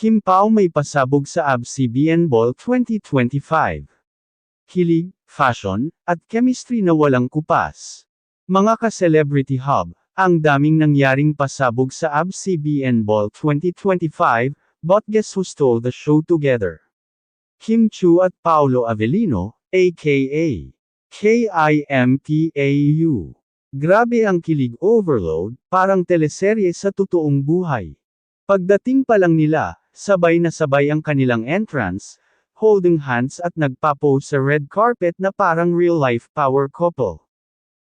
Kim Pao may pasabog sa ABS-CBN Ball 2025. Kilig, fashion, at chemistry na walang kupas. Mga ka-celebrity hub, ang daming nangyaring pasabog sa ABS-CBN Ball 2025, but guess who stole the show together? Kim Chiu at Paolo Avellino, aka KIMPAU. Grabe ang kilig overload, parang teleserye sa totoong buhay. Pagdating pa lang nila, sabay na sabay ang kanilang entrance, holding hands at nagpa-pose sa red carpet na parang real-life power couple.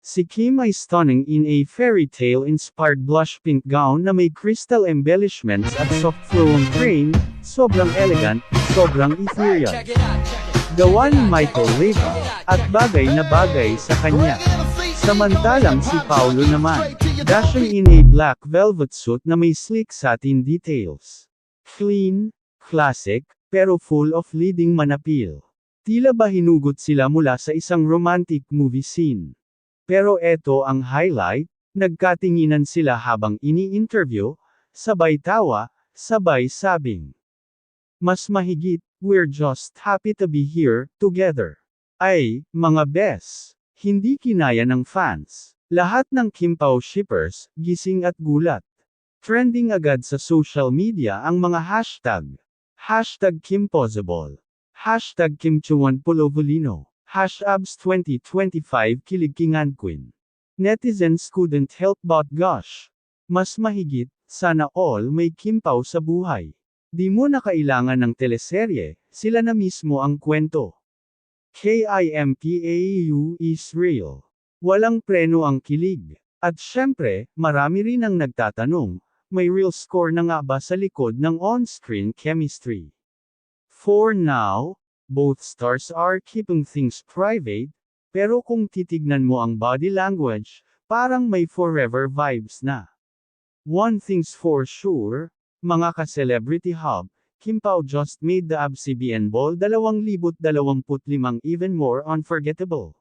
Si Kim ay stunning in a fairy tale-inspired blush pink gown na may crystal embellishments at soft flowing train, sobrang elegant, sobrang ethereal. Gawa ni Michael Leva, at bagay na bagay sa kanya. Samantalang si Paolo naman, dashing in a black velvet suit na may sleek satin details. Clean, classic, pero full of leading manapil. Tila ba hinugot sila mula sa isang romantic movie scene. Pero eto ang highlight, nagkatinginan sila habang ini-interview, sabay tawa, sabay sabing. Mas mahigit, we're just happy to be here, together. Ay, mga bes, hindi kinaya ng fans. Lahat ng Kim Pao shippers, gising at gulat. Trending agad sa social media ang mga hashtag. Hashtag KimPosable. Hashtag KimChuanPulovolino. #ABS2025 Kiligkinganquin. Netizens couldn't help but gush. Mas mahigit, sana all may Kim Pao sa buhay. Di mo na kailangan ng teleserye, sila na mismo ang kwento. KIMPAU is real. Walang preno ang kilig. At syempre, marami rin ang nagtatanong, may real score na nga ba sa likod ng on-screen chemistry? For now, both stars are keeping things private, pero kung titignan mo ang body language, parang may forever vibes na. One thing's for sure, mga ka-celebrity hub, Kim Pao just made the ABS-CBN Ball 2025 even more unforgettable.